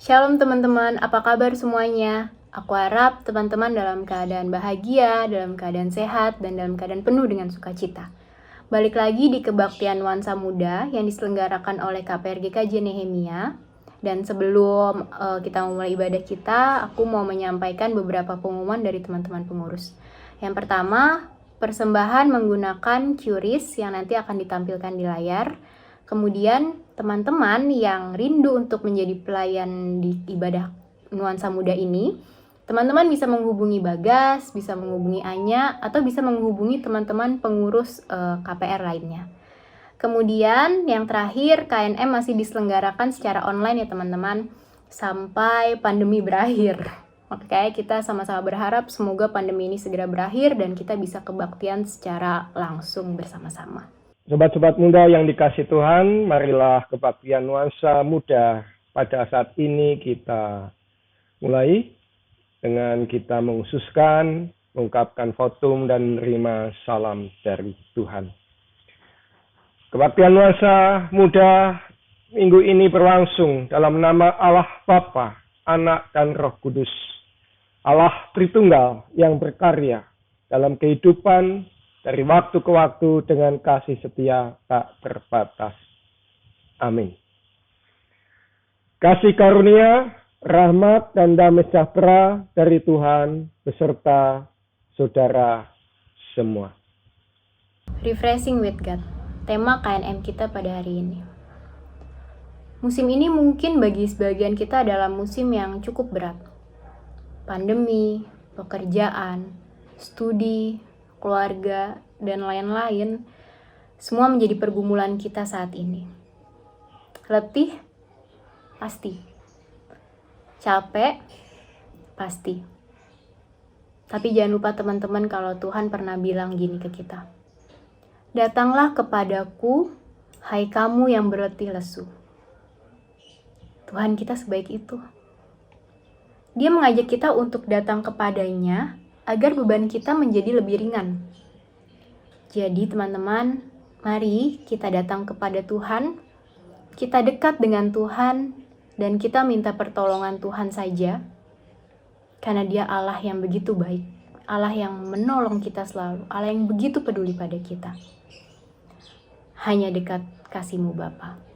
Shalom teman-teman, apa kabar semuanya? Aku harap teman-teman dalam keadaan bahagia, dalam keadaan sehat, dan dalam keadaan penuh dengan sukacita. Balik lagi di kebaktian Nuansa Muda yang diselenggarakan oleh KPRGKJ Nehemia. Dan sebelum kita memulai ibadah kita, aku mau menyampaikan beberapa pengumuman dari teman-teman pengurus. Yang pertama, persembahan menggunakan QRIS yang nanti akan ditampilkan di layar. Kemudian teman-teman yang rindu untuk menjadi pelayan di ibadah Nuansa Muda ini, teman-teman bisa menghubungi Bagas, bisa menghubungi Anya, atau bisa menghubungi teman-teman pengurus KPR lainnya. Kemudian yang terakhir, KNM masih diselenggarakan secara online ya teman-teman, sampai pandemi berakhir. Oke, kita sama-sama berharap semoga pandemi ini segera berakhir dan kita bisa kebaktian secara langsung bersama-sama. Sobat-sobat muda yang dikasih Tuhan, marilah kebaktian Nuansa Muda pada saat ini kita mulai dengan kita menghususkan, mengungkapkan votum dan menerima salam dari Tuhan. Kebaktian Nuansa Muda minggu ini berlangsung dalam nama Allah Bapa, Anak dan Roh Kudus. Allah Tritunggal yang berkarya dalam kehidupan dari waktu ke waktu dengan kasih setia tak terbatas. Amin. Kasih karunia, rahmat, dan damai sejahtera dari Tuhan beserta saudara semua. Refreshing with God, tema KNM kita pada hari ini. Musim ini mungkin bagi sebagian kita adalah musim yang cukup berat. Pandemi, pekerjaan, studi, keluarga, dan lain-lain, semua menjadi pergumulan kita saat ini. Letih? Pasti. Capek? Pasti. Tapi jangan lupa teman-teman kalau Tuhan pernah bilang gini ke kita. Datanglah kepadaku, hai kamu yang berletih lesu. Tuhan kita sebaik itu. Dia mengajak kita untuk datang kepadanya agar beban kita menjadi lebih ringan. Jadi teman-teman, mari kita datang kepada Tuhan, kita dekat dengan Tuhan, dan kita minta pertolongan Tuhan saja, karena Dia Allah yang begitu baik, Allah yang menolong kita selalu, Allah yang begitu peduli pada kita. Hanya dekat kasih-Mu Bapa.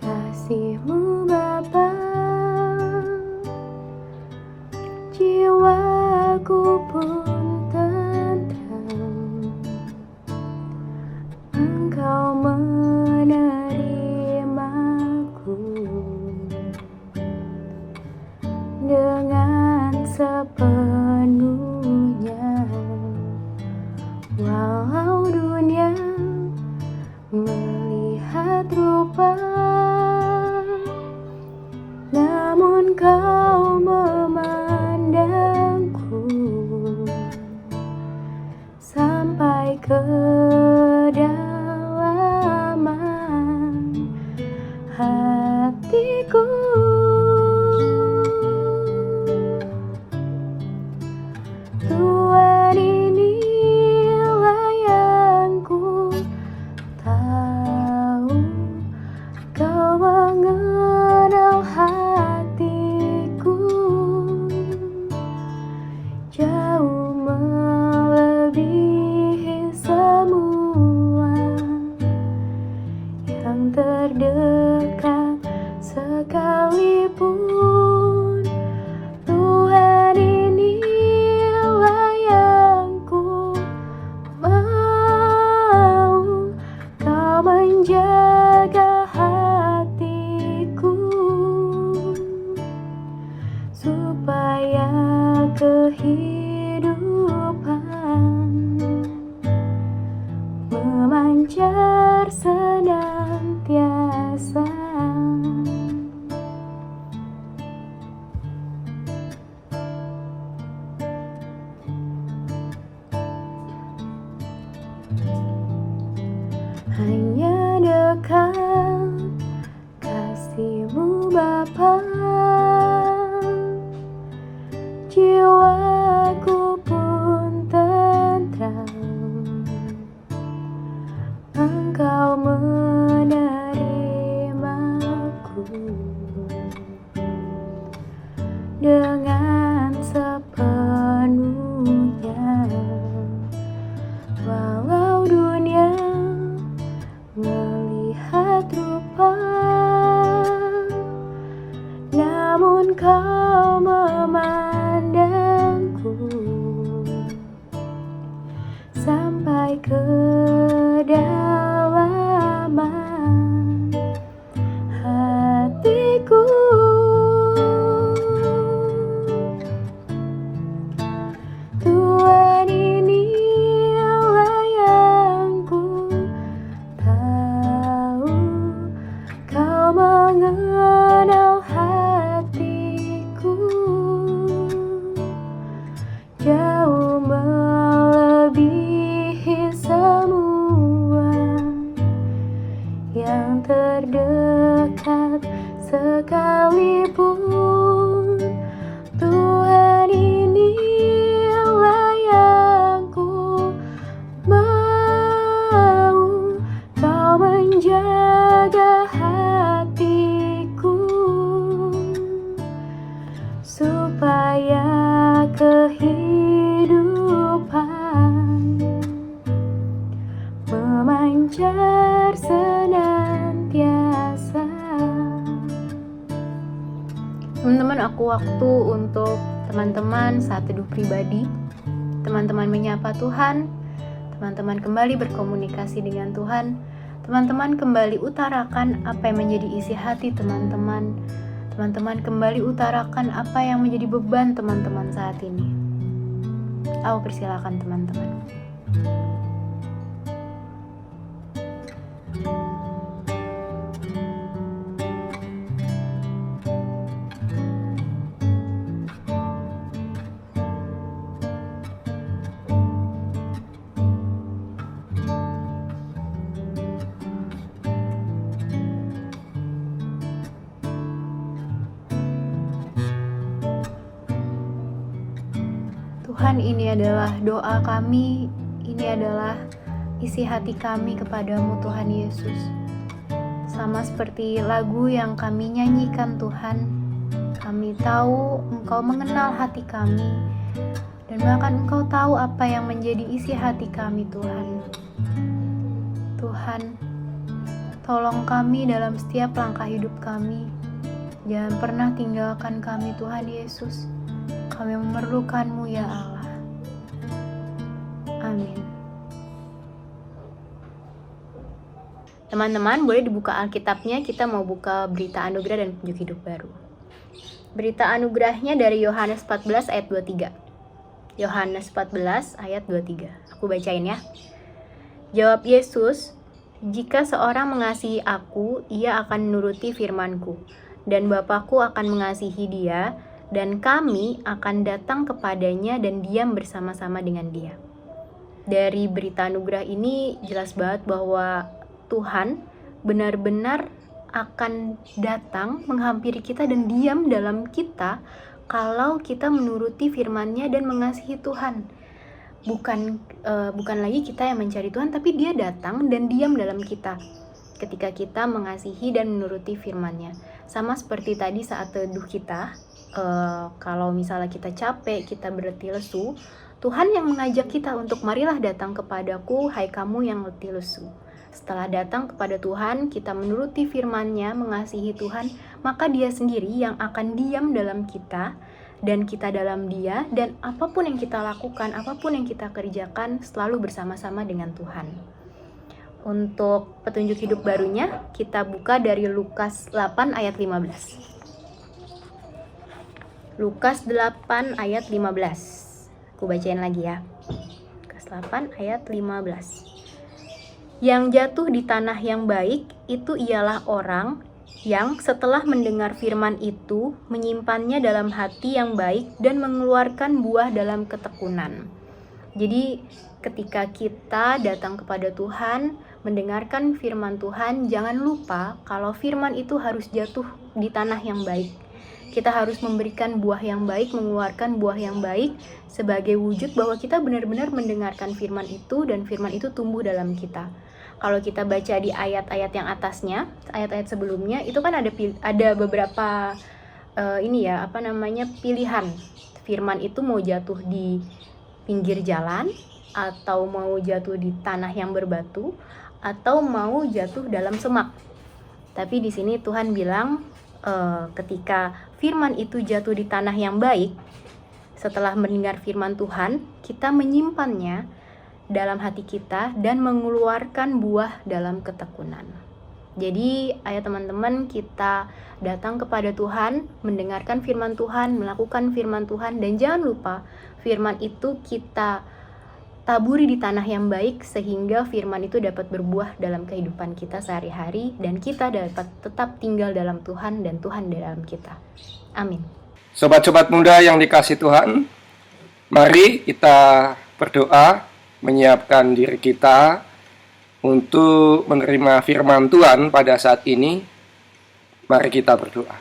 Kasih-Mu Bapa, jiwaku pun tentram. Engkau menerimaku dengan sepenuhnya, walau dunia melihat rupa, namun Kau memandangku sampai kedalaman hatiku. Tuhan, inilah yang ku tahu, Kau mengenal hatiku jauh melebihi semua yang terdekat sekalipun. Tuhan, inilah hanya dekat kasih-Mu Bapa. Jiwaku pun tentram, Engkau menerimaku dengan sepenuhnya. Walau dunia melihat rupa, namun Kau memandangku sampai kedalaman hatiku. Tuhan, inilah yang ku tahu, Kau mengenal hatiku jauh melebihi semua yang terdekat sekalipun. Tuhan, inilah yang ku mau, Kau menjaga hatiku supaya kehidupan memancar senantiasa. Teman-teman, aku waktu untuk teman-teman saat teduh pribadi, teman-teman menyapa Tuhan, teman-teman kembali berkomunikasi dengan Tuhan, teman-teman kembali utarakan apa yang menjadi isi hati teman-teman, teman-teman kembali utarakan apa yang menjadi beban teman-teman saat ini. Aku persilakan teman-teman. Tuhan, ini adalah doa kami, ini adalah isi hati kami kepadamu Tuhan Yesus. Sama seperti lagu yang kami nyanyikan Tuhan, kami tahu Engkau mengenal hati kami, dan bahkan Engkau tahu apa yang menjadi isi hati kami Tuhan. Tuhan, tolong kami dalam setiap langkah hidup kami. Jangan pernah tinggalkan kami Tuhan Yesus. Kami memerlukan-Mu ya Allah. Amin. Teman-teman, boleh dibuka Alkitabnya. Kita mau buka berita anugerah dan petunjuk hidup baru. Berita anugerahnya dari Yohanes 14 ayat 23. Yohanes 14 ayat 23. Aku bacain ya. Jawab Yesus, "Jika seorang mengasihi aku, ia akan menuruti firman-Ku, dan Bapa-Ku akan mengasihi dia, dan kami akan datang kepadanya dan diam bersama-sama dengan dia." Dari berita anugerah ini jelas banget bahwa Tuhan benar-benar akan datang menghampiri kita dan diam dalam kita kalau kita menuruti firman-Nya dan mengasihi Tuhan. Bukan lagi kita yang mencari Tuhan, tapi Dia datang dan diam dalam kita ketika kita mengasihi dan menuruti firman-Nya. Sama seperti tadi saat teduh kita, kalau misalnya kita capek, kita berletih lesu, Tuhan yang mengajak kita untuk marilah datang kepadaku, hai kamu yang letih lesu. Setelah datang kepada Tuhan, kita menuruti firman-Nya, mengasihi Tuhan, maka Dia sendiri yang akan diam dalam kita, dan kita dalam Dia, dan apapun yang kita lakukan, apapun yang kita kerjakan, selalu bersama-sama dengan Tuhan. Untuk petunjuk hidup barunya, kita buka dari Lukas 8 ayat 15. Lukas 8 ayat 15. Aku bacain lagi ya. Lukas 8 ayat 15. Yang jatuh di tanah yang baik itu ialah orang yang setelah mendengar firman itu menyimpannya dalam hati yang baik dan mengeluarkan buah dalam ketekunan. Jadi ketika kita datang kepada Tuhan, mendengarkan firman Tuhan, jangan lupa kalau firman itu harus jatuh di tanah yang baik. Kita harus memberikan buah yang baik, mengeluarkan buah yang baik sebagai wujud bahwa kita benar-benar mendengarkan firman itu dan firman itu tumbuh dalam kita. Kalau kita baca di ayat-ayat yang atasnya, ayat-ayat sebelumnya, itu kan ada beberapa pilihan. Firman itu mau jatuh di pinggir jalan, atau mau jatuh di tanah yang berbatu, atau mau jatuh dalam semak. Tapi di sini Tuhan bilang ketika firman itu jatuh di tanah yang baik, setelah mendengar firman Tuhan, kita menyimpannya dalam hati kita dan mengeluarkan buah dalam ketekunan. Jadi ayo teman-teman, kita datang kepada Tuhan, mendengarkan firman Tuhan, melakukan firman Tuhan, dan jangan lupa firman itu kita taburi di tanah yang baik sehingga firman itu dapat berbuah dalam kehidupan kita sehari-hari dan kita dapat tetap tinggal dalam Tuhan dan Tuhan di dalam kita. Amin. Sobat-sobat muda yang dikasihi Tuhan, mari kita berdoa menyiapkan diri kita untuk menerima firman Tuhan pada saat ini. Mari kita berdoa.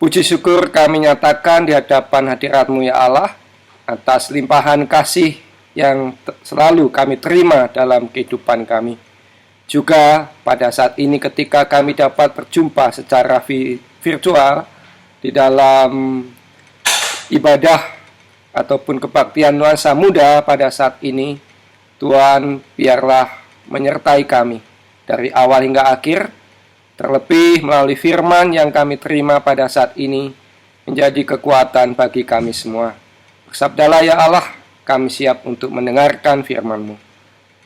Puji syukur kami nyatakan di hadapan hadirat-Mu ya Allah, atas limpahan kasih yang selalu kami terima dalam kehidupan kami. Juga pada saat ini ketika kami dapat berjumpa secara virtual di dalam ibadah ataupun kebaktian nuansa muda pada saat ini, Tuhan biarlah menyertai kami dari awal hingga akhir, terlebih melalui firman yang kami terima pada saat ini menjadi kekuatan bagi kami semua. Bersabdalah ya Allah, kami siap untuk mendengarkan firman-Mu.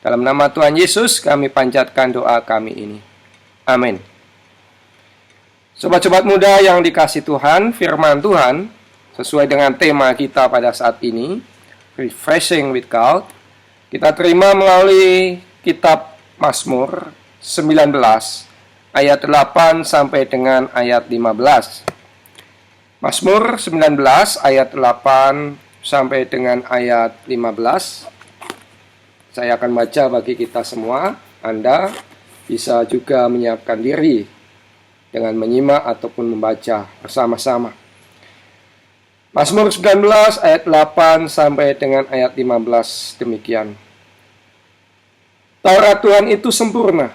Dalam nama Tuhan Yesus kami panjatkan doa kami ini. Amin. Sobat-sobat muda yang dikasihi Tuhan, firman Tuhan sesuai dengan tema kita pada saat ini, Refreshing with God, kita terima melalui kitab Mazmur 19 ayat 8 sampai dengan ayat 15. Mazmur 19 ayat 8 sampai dengan ayat 15. Saya akan baca bagi kita semua. Anda bisa juga menyiapkan diri dengan menyimak ataupun membaca bersama-sama. Mazmur 19 ayat 8 sampai dengan ayat 15 demikian. Taurat Tuhan itu sempurna,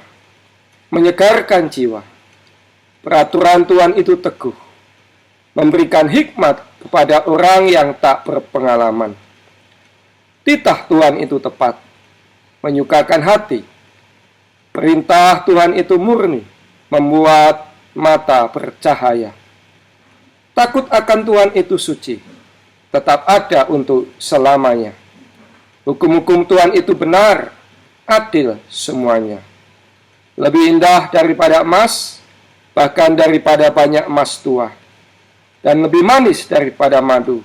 menyegarkan jiwa. Peraturan Tuhan itu teguh, memberikan hikmat kepada orang yang tak berpengalaman. Titah Tuhan itu tepat, menyukakan hati. Perintah Tuhan itu murni, membuat mata bercahaya. Takut akan Tuhan itu suci, tetap ada untuk selamanya. Hukum-hukum Tuhan itu benar, adil semuanya. Lebih indah daripada emas, bahkan daripada banyak emas tua. Dan lebih manis daripada madu,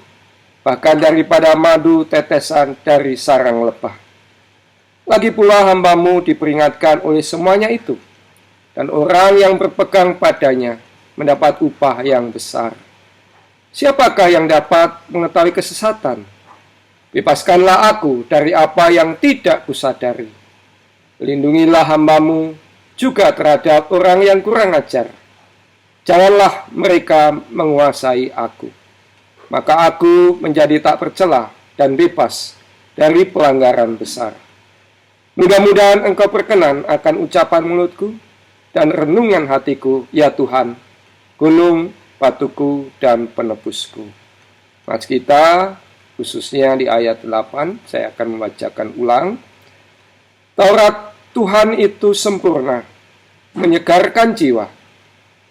bahkan daripada madu tetesan dari sarang lebah. Lagi pula hamba-Mu diperingatkan oleh semuanya itu, dan orang yang berpegang padanya mendapat upah yang besar. Siapakah yang dapat mengetahui kesesatan? Bebaskanlah aku dari apa yang tidak kusadari. Lindungilah hamba-Mu juga terhadap orang yang kurang ajar. Janganlah mereka menguasai aku. Maka aku menjadi tak tercela dan bebas dari pelanggaran besar. Mudah-mudahan Engkau berkenan akan ucapan mulutku dan renungan hatiku, ya Tuhan, gunung, batuku, dan penebusku. Mas kita, khususnya di ayat 8, saya akan membacakan ulang. Taurat Tuhan itu sempurna, menyegarkan jiwa.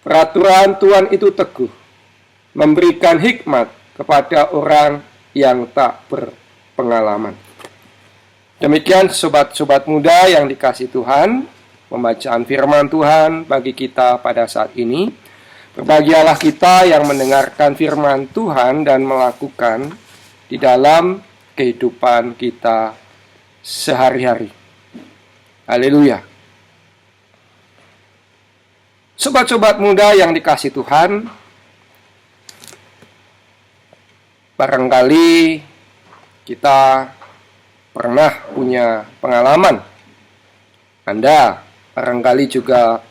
Peraturan Tuhan itu teguh, memberikan hikmat kepada orang yang tak berpengalaman. Demikian sobat-sobat muda yang dikasihi Tuhan, pembacaan firman Tuhan bagi kita pada saat ini. Berbahagialah kita yang mendengarkan firman Tuhan dan melakukan di dalam kehidupan kita sehari-hari. Haleluya. Sobat-sobat muda yang dikasihi Tuhan, barangkali kita pernah punya pengalaman. Anda barangkali juga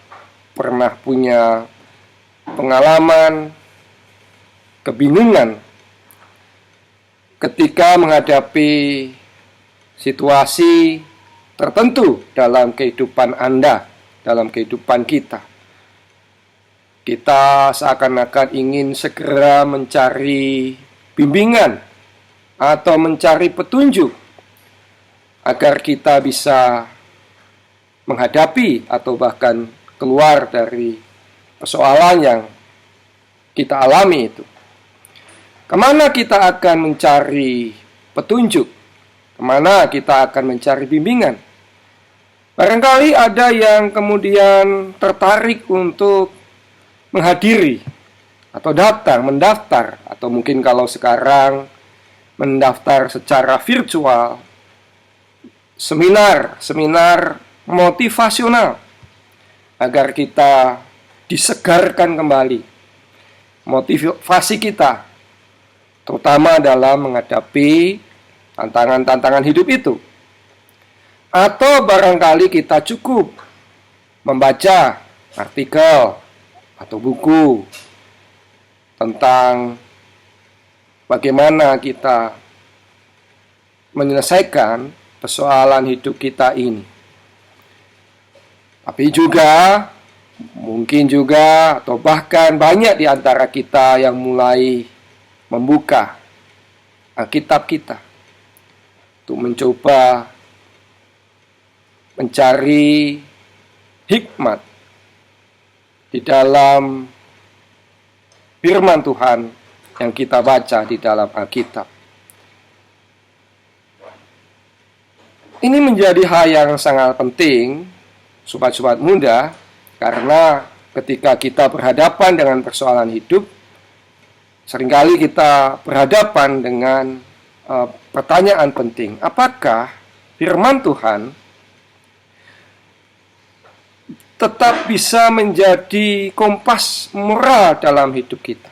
pernah punya pengalaman kebingungan ketika menghadapi situasi tertentu dalam kehidupan Anda, dalam kehidupan kita. Kita seakan-akan ingin segera mencari bimbingan atau mencari petunjuk agar kita bisa menghadapi atau bahkan keluar dari persoalan yang kita alami itu. Kemana kita akan mencari petunjuk? Kemana kita akan mencari bimbingan? Barangkali ada yang kemudian tertarik untuk menghadiri atau mendaftar, atau mungkin kalau sekarang mendaftar secara virtual, seminar motivasional agar kita disegarkan kembali motivasi kita, terutama dalam menghadapi tantangan-tantangan hidup itu. Atau barangkali kita cukup membaca artikel atau buku tentang bagaimana kita menyelesaikan persoalan hidup kita ini. Tapi juga, mungkin juga, atau bahkan banyak di antara kita yang mulai membuka Alkitab kita untuk mencoba mencari hikmat di dalam firman Tuhan yang kita baca di dalam Alkitab. Ini menjadi hal yang sangat penting, sobat-sobat muda, karena ketika kita berhadapan dengan persoalan hidup, seringkali kita berhadapan dengan pertanyaan penting. Apakah firman Tuhan tetap bisa menjadi kompas moral dalam hidup kita?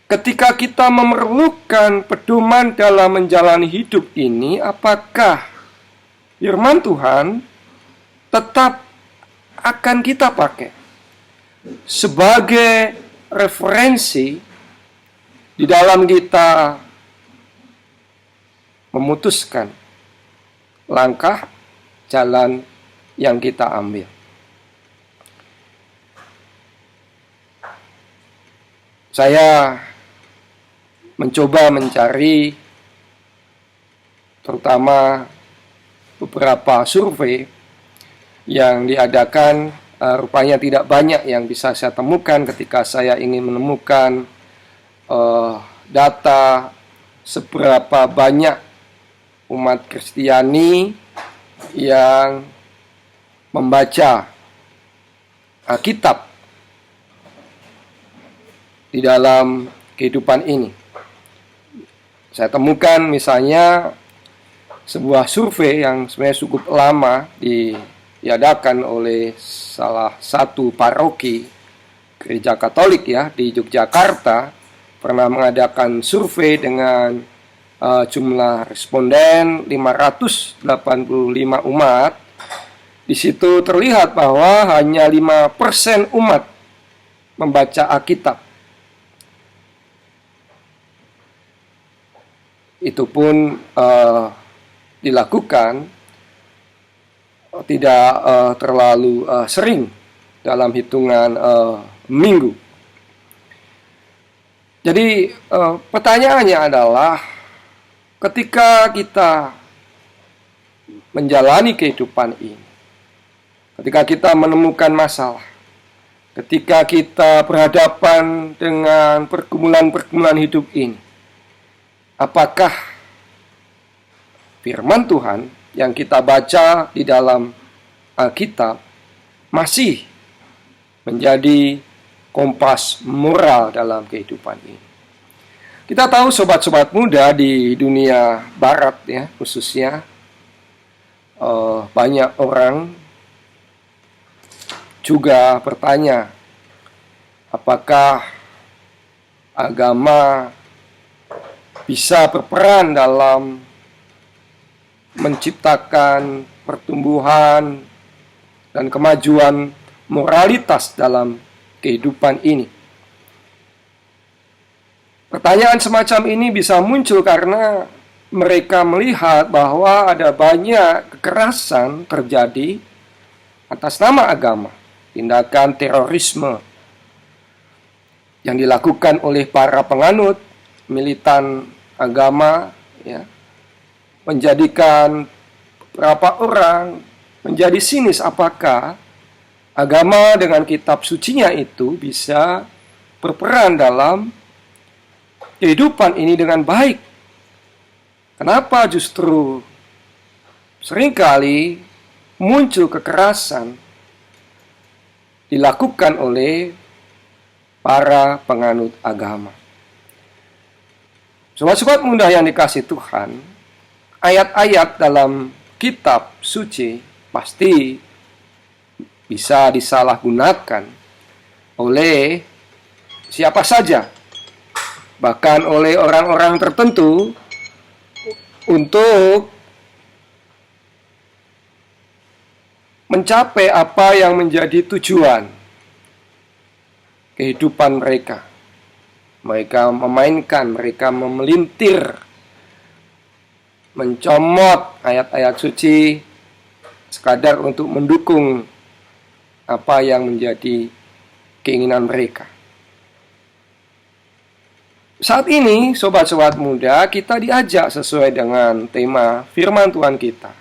Ketika kita memerlukan pedoman dalam menjalani hidup ini, apakah firman Tuhan tetap akan kita pakai sebagai referensi di dalam kita memutuskan langkah jalan yang kita ambil? Saya mencoba mencari terutama beberapa survei yang diadakan, rupanya tidak banyak yang bisa saya temukan ketika saya ingin menemukan data seberapa banyak umat Kristiani yang membaca Alkitab di dalam kehidupan ini. Saya temukan misalnya sebuah survei yang sebenarnya cukup lama diadakan oleh salah satu paroki gereja Katolik ya di Yogyakarta, pernah mengadakan survei dengan jumlah responden 585 umat. Di situ terlihat bahwa hanya 5% umat membaca Alkitab. Itu pun dilakukan tidak terlalu sering, dalam hitungan minggu. Jadi pertanyaannya adalah, ketika kita menjalani kehidupan ini, ketika kita menemukan masalah, ketika kita berhadapan dengan pergumulan-pergumulan hidup ini, apakah firman Tuhan yang kita baca di dalam Alkitab masih menjadi kompas moral dalam kehidupan ini? Kita tahu sobat-sobat muda di dunia barat ya khususnya, banyak orang juga bertanya, apakah agama bisa berperan dalam menciptakan pertumbuhan dan kemajuan moralitas dalam kehidupan ini. Pertanyaan semacam ini bisa muncul karena mereka melihat bahwa ada banyak kekerasan terjadi atas nama agama, tindakan terorisme yang dilakukan oleh para penganut militan agama, ya, menjadikan beberapa orang menjadi sinis apakah agama dengan kitab sucinya itu bisa berperan dalam kehidupan ini dengan baik. Kenapa justru seringkali muncul kekerasan dilakukan oleh para penganut agama? Sobat-sobat muda yang dikasih Tuhan, ayat-ayat dalam kitab suci pasti bisa disalahgunakan oleh siapa saja, bahkan oleh orang-orang tertentu untuk mencapai apa yang menjadi tujuan kehidupan mereka. Mereka memainkan, mereka memelintir, mencomot ayat-ayat suci sekadar untuk mendukung apa yang menjadi keinginan mereka. Saat ini, sobat-sobat muda, kita diajak sesuai dengan tema firman Tuhan kita.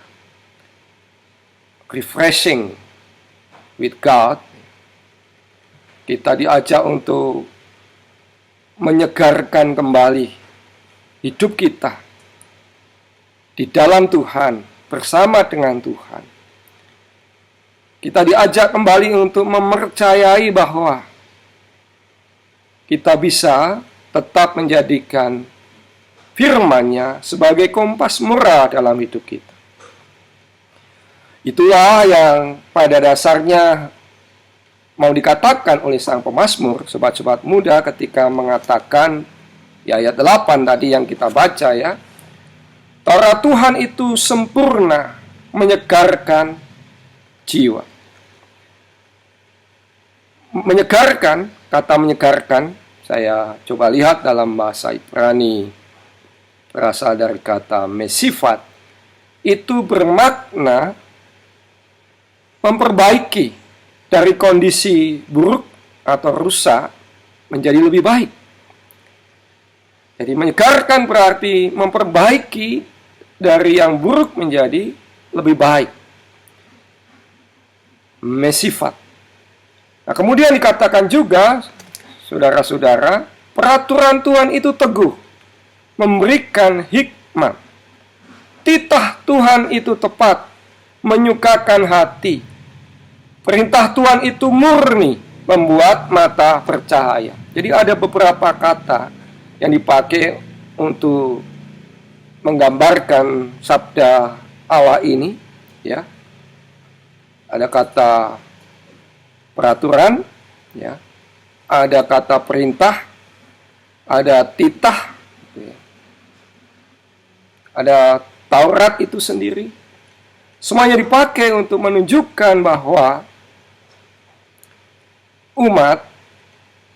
Refreshing with God. Kita diajak untuk menyegarkan kembali hidup kita di dalam Tuhan, bersama dengan Tuhan. Kita diajak kembali untuk mempercayai bahwa kita bisa tetap menjadikan firman-Nya sebagai kompas moral dalam hidup kita. Itulah yang pada dasarnya mau dikatakan oleh sang pemazmur, sobat-sobat muda, ketika mengatakan di ayat 8 tadi yang kita baca, ya, Taurat Tuhan itu sempurna, menyegarkan jiwa. Menyegarkan, kata menyegarkan, saya coba lihat dalam bahasa Ibrani, berasal dari kata mesifat, itu bermakna memperbaiki dari kondisi buruk atau rusak menjadi lebih baik. Jadi menyegarkan berarti memperbaiki dari yang buruk menjadi lebih baik. Mesifat. Nah, kemudian dikatakan juga, saudara-saudara, peraturan Tuhan itu teguh, memberikan hikmat. Titah Tuhan itu tepat, menyukakan hati. Perintah Tuhan itu murni, membuat mata bercahaya. Jadi ada beberapa kata yang dipakai untuk menggambarkan sabda Allah ini, ya. Ada kata peraturan, ya. Ada kata perintah, ada titah, ada Taurat itu sendiri. Semuanya dipakai untuk menunjukkan bahwa umat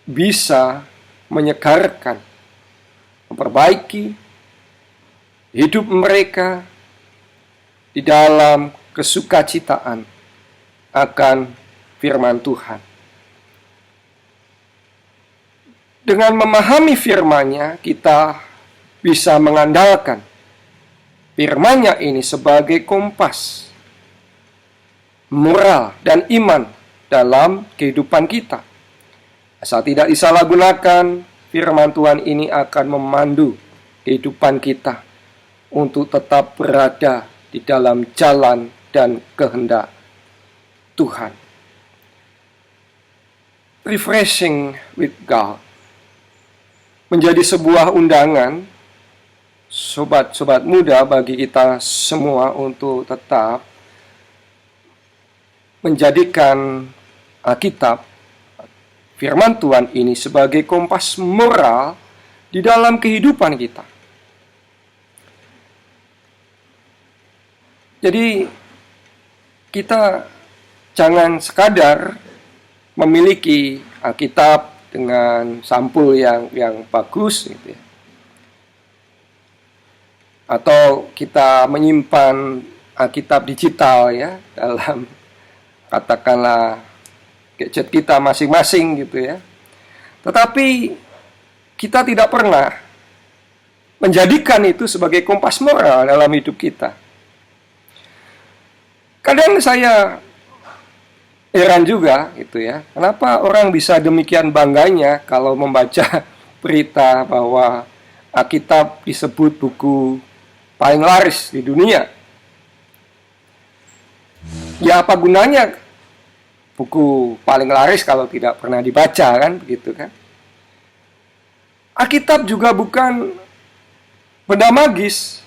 bisa menyegarkan, memperbaiki hidup mereka di dalam kesukacitaan akan firman Tuhan. Dengan memahami firman-Nya, kita bisa mengandalkan firman-Nya ini sebagai kompas moral dan iman dalam kehidupan kita. Asal tidak disalahgunakan, firman Tuhan ini akan memandu kehidupan kita untuk tetap berada di dalam jalan dan kehendak Tuhan. Refreshing with God menjadi sebuah undangan, sobat-sobat muda, bagi kita semua untuk tetap menjadikan Alkitab, firman Tuhan ini sebagai kompas moral di dalam kehidupan kita. Jadi kita jangan sekadar memiliki Alkitab dengan sampul yang bagus gitu ya. Atau kita menyimpan Alkitab digital ya dalam katakanlah gadget kita masing-masing gitu ya. Tetapi kita tidak pernah menjadikan itu sebagai kompas moral dalam hidup kita. Kadang saya heran juga gitu ya, kenapa orang bisa demikian bangganya kalau membaca berita bahwa Alkitab disebut buku paling laris di dunia. Ya apa gunanya buku paling laris kalau tidak pernah dibaca, kan begitu kan? Alkitab juga bukan benda magis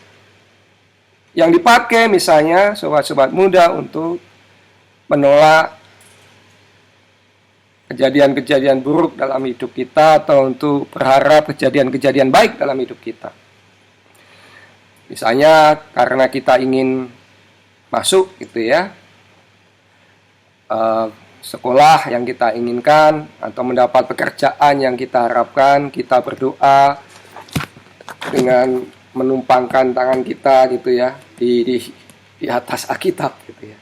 yang dipakai misalnya sobat-sobat muda untuk menolak kejadian-kejadian buruk dalam hidup kita atau untuk berharap kejadian-kejadian baik dalam hidup kita. Misalnya karena kita ingin masuk gitu ya, sekolah yang kita inginkan atau mendapat pekerjaan yang kita harapkan, kita berdoa dengan menumpangkan tangan kita gitu ya di atas Alkitab gitu ya.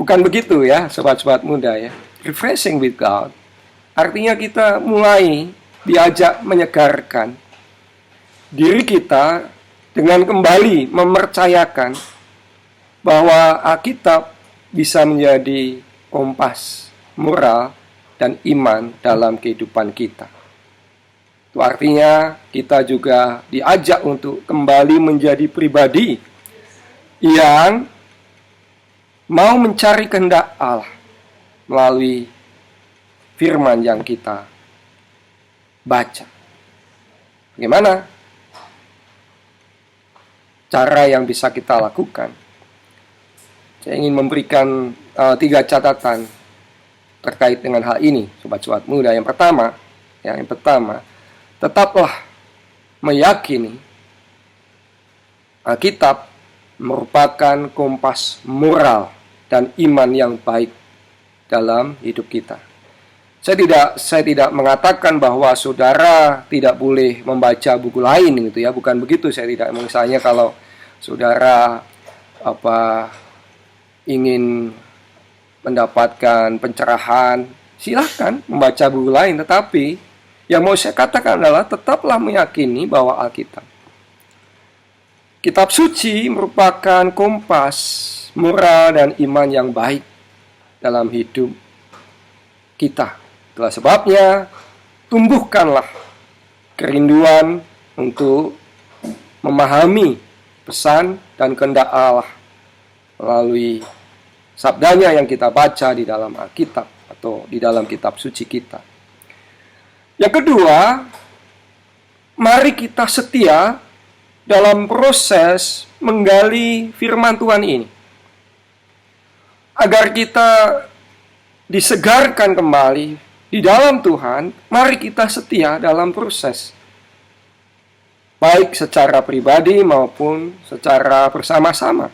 Bukan begitu ya sobat-sobat muda ya. Refreshing with God artinya kita mulai diajak menyegarkan diri kita dengan kembali mempercayakan bahwa Alkitab bisa menjadi kompas moral dan iman dalam kehidupan kita. Itu artinya kita juga diajak untuk kembali menjadi pribadi yang mau mencari kehendak Allah melalui firman yang kita baca. Bagaimana cara yang bisa kita lakukan? Saya ingin memberikan 3 catatan terkait dengan hal ini, sobat-sobat muda. Yang pertama, tetaplah meyakini Alkitab merupakan kompas moral dan iman yang baik dalam hidup kita. Saya tidak mengatakan bahwa saudara tidak boleh membaca buku lain gitu ya, bukan begitu. Saya tidak, misalnya kalau saudara ingin mendapatkan pencerahan, silahkan membaca buku lain, tetapi yang mau saya katakan adalah tetaplah meyakini bahwa Alkitab, kitab suci, merupakan kompas moral dan iman yang baik dalam hidup kita. Itulah sebabnya tumbuhkanlah kerinduan untuk memahami pesan dan kehendak Allah melalui sabdanya yang kita baca di dalam Alkitab atau di dalam kitab suci kita. Yang kedua, mari kita setia dalam proses menggali firman Tuhan ini, agar kita disegarkan kembali di dalam Tuhan. Mari kita setia dalam proses, baik secara pribadi maupun secara bersama-sama.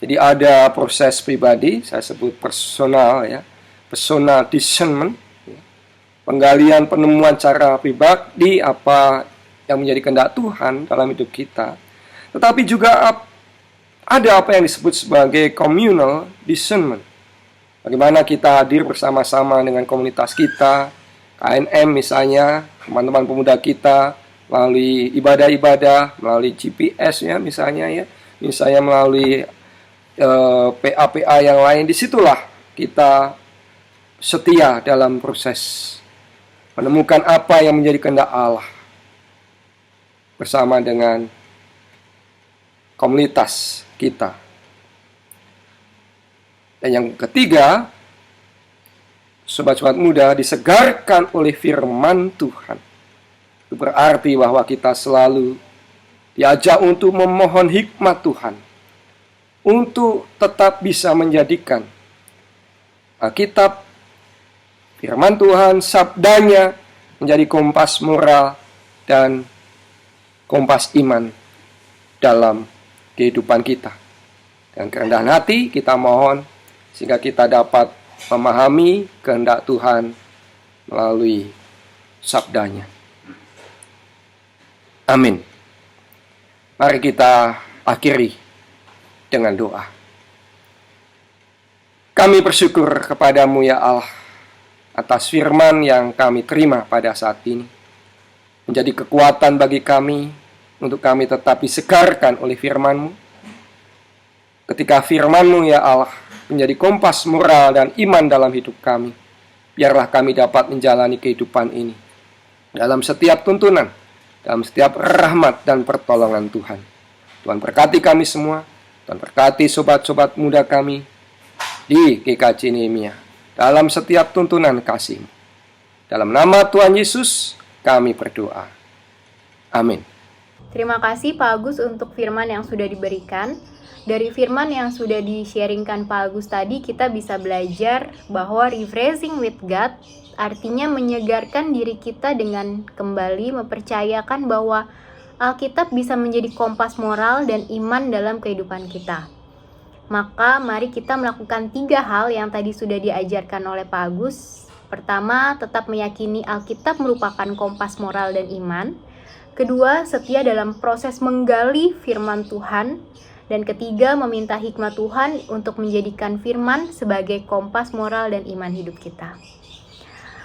Jadi ada proses pribadi, saya sebut personal ya, personal discernment, penggalian penemuan cara pribadi apa yang menjadi kehendak Tuhan dalam hidup kita. Tetapi juga ada apa yang disebut sebagai communal discernment. Bagaimana kita hadir bersama-sama dengan komunitas kita, KNM misalnya, teman-teman pemuda kita, melalui ibadah-ibadah, melalui GPS ya misalnya melalui PA-PA yang lain. Disitulah kita setia dalam proses menemukan apa yang menjadi kehendak Allah bersama dengan komunitas kita. Dan yang ketiga, sobat-sobat muda, disegarkan oleh firman Tuhan. Itu berarti bahwa kita selalu diajak untuk memohon hikmat Tuhan, untuk tetap bisa menjadikan Alkitab, firman Tuhan, sabdanya menjadi kompas moral dan kompas iman dalam kehidupan kita. Dan kerendahan hati kita mohon sehingga kita dapat memahami kehendak Tuhan melalui sabdanya. Amin. Mari kita akhiri dengan doa. Kami bersyukur kepadamu ya Allah atas firman yang kami terima pada saat ini. Menjadi kekuatan bagi kami untuk kami tetap disegarkan oleh firman-Mu. Ketika firman-Mu ya Allah menjadi kompas moral dan iman dalam hidup kami, biarlah kami dapat menjalani kehidupan ini dalam setiap tuntunan, dalam setiap rahmat dan pertolongan Tuhan. Tuhan berkati kami semua, Tuhan berkati sobat-sobat muda kami di GKJ Nehemia dalam setiap tuntunan kasih-Mu. Dalam nama Tuhan Yesus kami berdoa. Amin. Terima kasih Pak Agus untuk firman yang sudah diberikan. Dari firman yang sudah di-sharingkan Pak Agus tadi, kita bisa belajar bahwa refreshing with God artinya menyegarkan diri kita dengan kembali mempercayakan bahwa Alkitab bisa menjadi kompas moral dan iman dalam kehidupan kita. Maka mari kita melakukan 3 hal yang tadi sudah diajarkan oleh Pak Agus. Pertama, tetap meyakini Alkitab merupakan kompas moral dan iman. Kedua, setia dalam proses menggali firman Tuhan. Dan ketiga, meminta hikmat Tuhan untuk menjadikan firman sebagai kompas moral dan iman hidup kita.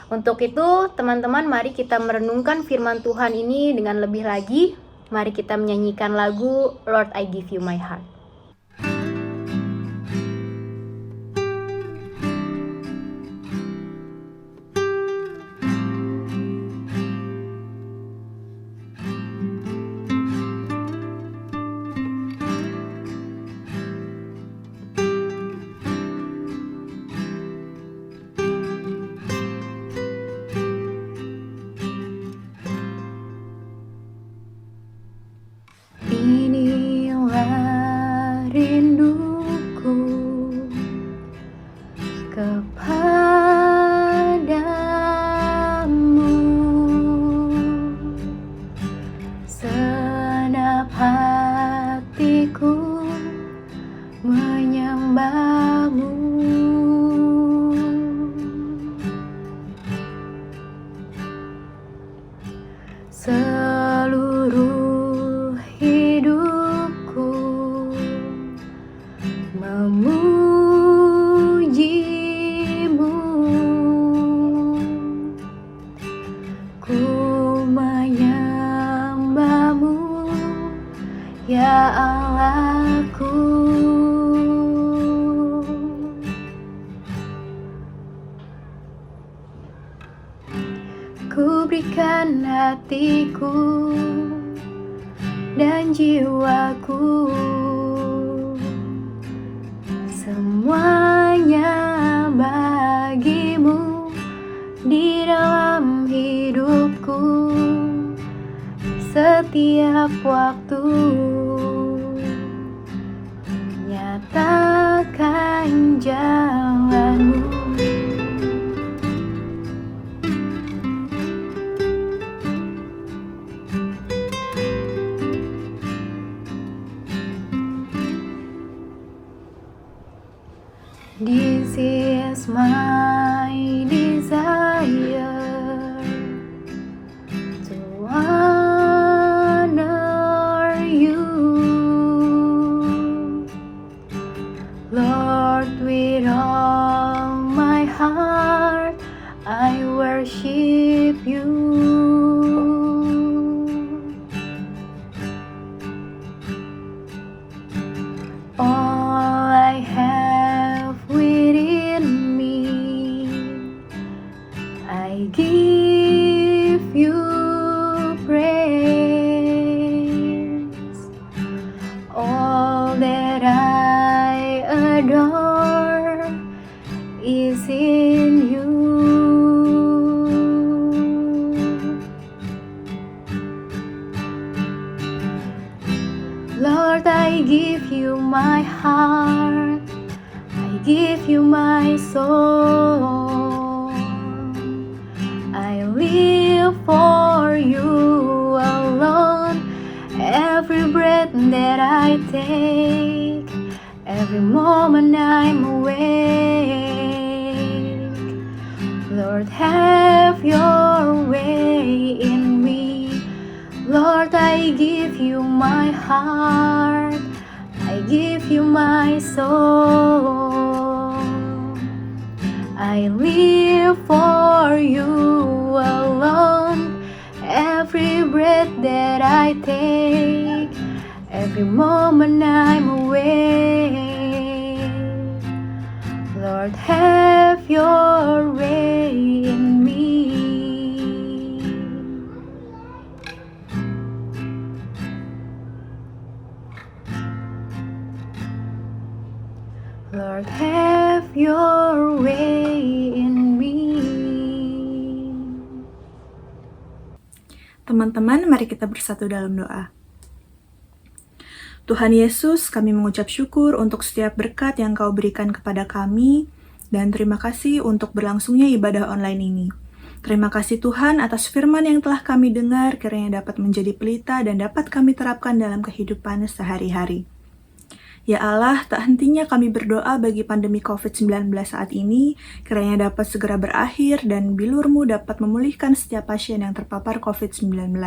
Untuk itu, teman-teman, mari kita merenungkan firman Tuhan ini dengan lebih lagi. Mari kita menyanyikan lagu Lord I Give You My Heart. Inilah rinduku kepadamu, senap hatiku menyembahmu. Seluruh hidupku memujimu, ku menyembahmu ya Allahku. Ku berikan hatiku dan jiwaku, semuanya bagimu di dalam hidupku, setiap waktu nyatakan jalanmu. This is my desire to honor you, Lord, with all my heart I worship you. All I have within me, I give you praise. All that I adore is in you. Lord, I give you my heart, I give you my soul. I live for you alone. Every breath that I take, every moment I'm awake. Lord, have your way in me. Lord, I give you my heart, I give you my soul. I live for you alone. Every breath that I take, every moment I'm awake. Lord, have your way in me. Lord, have your way in me. Teman-teman, mari kita bersatu dalam doa. Tuhan Yesus, kami mengucap syukur untuk setiap berkat yang Kau berikan kepada kami, dan terima kasih untuk berlangsungnya ibadah online ini. Terima kasih Tuhan atas firman yang telah kami dengar, kiranya dapat menjadi pelita dan dapat kami terapkan dalam kehidupan sehari-hari. Ya Allah, tak hentinya kami berdoa bagi pandemi COVID-19 saat ini, kiranya dapat segera berakhir dan bilur-Mu dapat memulihkan setiap pasien yang terpapar COVID-19.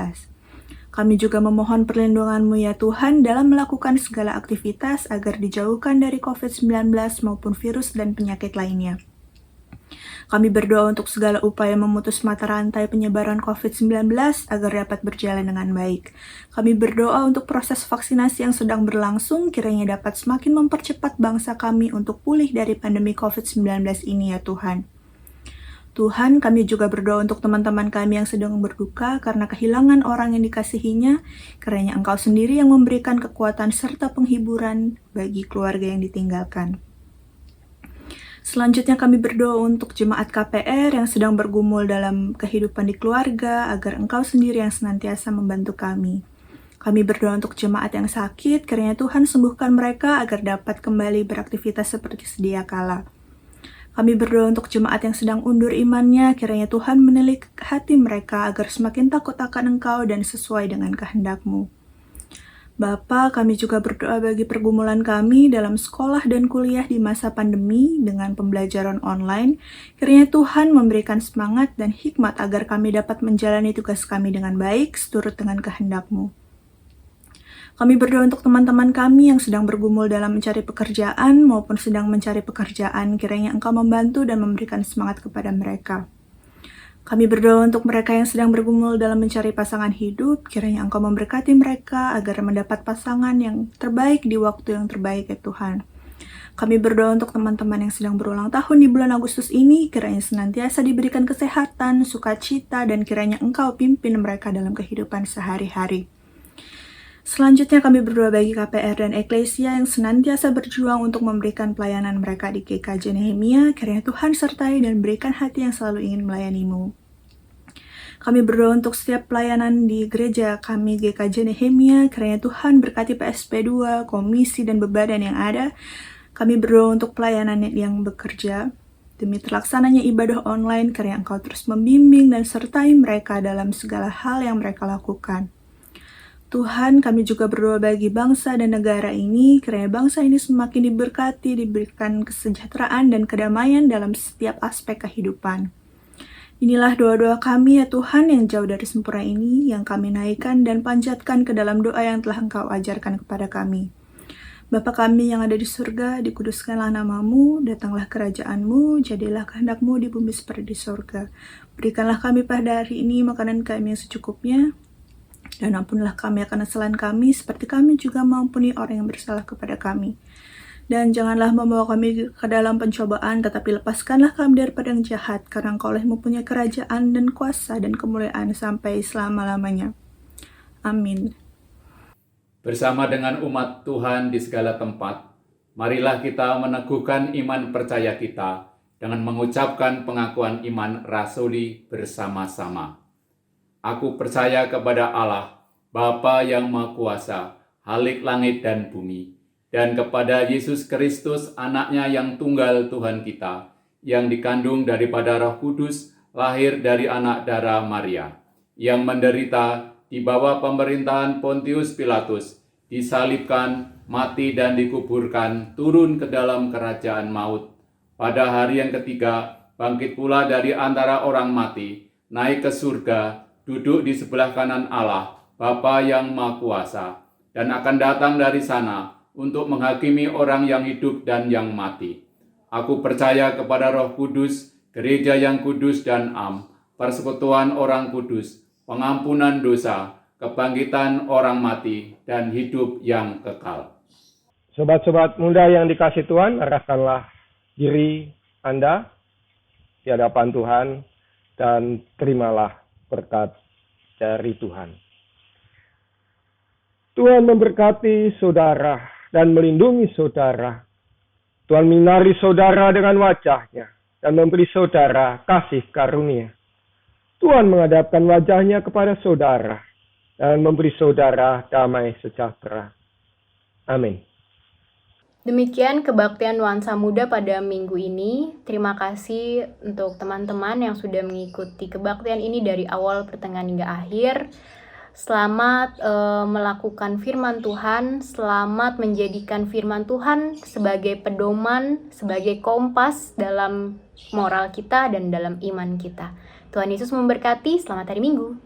Kami juga memohon perlindungan-Mu ya Tuhan dalam melakukan segala aktivitas agar dijauhkan dari COVID-19 maupun virus dan penyakit lainnya. Kami berdoa untuk segala upaya memutus mata rantai penyebaran COVID-19 agar dapat berjalan dengan baik. Kami berdoa untuk proses vaksinasi yang sedang berlangsung, kiranya dapat semakin mempercepat bangsa kami untuk pulih dari pandemi COVID-19 ini ya Tuhan. Tuhan, kami juga berdoa untuk teman-teman kami yang sedang berduka karena kehilangan orang yang dikasihinya, kiranya Engkau sendiri yang memberikan kekuatan serta penghiburan bagi keluarga yang ditinggalkan. Selanjutnya kami berdoa untuk jemaat KPR yang sedang bergumul dalam kehidupan di keluarga, agar Engkau sendiri yang senantiasa membantu kami. Kami berdoa untuk jemaat yang sakit, kiranya Tuhan sembuhkan mereka agar dapat kembali beraktivitas seperti sedia kala. Kami berdoa untuk jemaat yang sedang undur imannya, kiranya Tuhan menilik hati mereka agar semakin takut akan Engkau dan sesuai dengan kehendak-Mu. Bapa, kami juga berdoa bagi pergumulan kami dalam sekolah dan kuliah di masa pandemi dengan pembelajaran online. Kiranya Tuhan memberikan semangat dan hikmat agar kami dapat menjalani tugas kami dengan baik, seturut dengan kehendak-Mu. Kami berdoa untuk teman-teman kami yang sedang bergumul dalam mencari pekerjaan maupun sedang mencari pekerjaan. Kiranya Engkau membantu dan memberikan semangat kepada mereka. Kami berdoa untuk mereka yang sedang bergumul dalam mencari pasangan hidup, kiranya Engkau memberkati mereka agar mendapat pasangan yang terbaik di waktu yang terbaik ya Tuhan. Kami berdoa untuk teman-teman yang sedang berulang tahun di bulan Agustus ini, kiranya senantiasa diberikan kesehatan, sukacita, dan kiranya Engkau pimpin mereka dalam kehidupan sehari-hari. Selanjutnya kami berdoa bagi KPR dan Eklesia yang senantiasa berjuang untuk memberikan pelayanan mereka di GKJ Nehemia, kiranya Tuhan sertai dan berikan hati yang selalu ingin melayani-Mu. Kami berdoa untuk setiap pelayanan di gereja kami GKJ Nehemia, kiranya Tuhan berkati PSP2, komisi dan bebadan yang ada. Kami berdoa untuk pelayanan yang bekerja. Demi terlaksananya ibadah online, kiranya Engkau terus membimbing dan sertai mereka dalam segala hal yang mereka lakukan. Tuhan, kami juga berdoa bagi bangsa dan negara ini, kiranya bangsa ini semakin diberkati, diberikan kesejahteraan dan kedamaian dalam setiap aspek kehidupan. Inilah doa-doa kami ya Tuhan yang jauh dari sempurna ini, yang kami naikkan dan panjatkan ke dalam doa yang telah Engkau ajarkan kepada kami. Bapa kami yang ada di surga, dikuduskanlah nama-Mu, datanglah kerajaan-Mu, jadilah kehendak-Mu di bumi seperti di surga. Berikanlah kami pada hari ini makanan kami yang secukupnya, dan ampunilah kami akan kesalahan kami, seperti kami juga mengampuni orang yang bersalah kepada kami. Dan janganlah membawa kami ke dalam pencobaan, tetapi lepaskanlah kami daripada yang jahat, karena Engkau lah yang mempunyai kerajaan dan kuasa dan kemuliaan sampai selama-lamanya. Amin. Bersama dengan umat Tuhan di segala tempat, marilah kita meneguhkan iman percaya kita dengan mengucapkan pengakuan iman rasuli bersama-sama. Aku percaya kepada Allah, Bapa yang Maha Kuasa, Halik langit dan bumi, dan kepada Yesus Kristus, Anak-Nya yang tunggal Tuhan kita, yang dikandung daripada Roh Kudus, lahir dari anak darah Maria, yang menderita di bawah pemerintahan Pontius Pilatus, disalibkan, mati dan dikuburkan, turun ke dalam kerajaan maut. Pada hari yang ketiga, bangkit pula dari antara orang mati, naik ke surga, duduk di sebelah kanan Allah, Bapa yang Maha Kuasa, dan akan datang dari sana untuk menghakimi orang yang hidup dan yang mati. Aku percaya kepada Roh Kudus, gereja yang kudus dan am, persekutuan orang kudus, pengampunan dosa, kebangkitan orang mati, dan hidup yang kekal. Sobat-sobat muda yang dikasih Tuhan, arahkanlah diri Anda di hadapan Tuhan dan terimalah berkat dari Tuhan. Tuhan memberkati saudara dan melindungi saudara. Tuhan menyinari saudara dengan wajah-Nya dan memberi saudara kasih karunia. Tuhan menghadapkan wajah-Nya kepada saudara dan memberi saudara damai sejahtera. Amin. Demikian kebaktian nuansa muda pada minggu ini. Terima kasih untuk teman-teman yang sudah mengikuti kebaktian ini dari awal, pertengahan hingga akhir. Selamat melakukan firman Tuhan, selamat menjadikan firman Tuhan sebagai pedoman, sebagai kompas dalam moral kita dan dalam iman kita. Tuhan Yesus memberkati, selamat hari Minggu.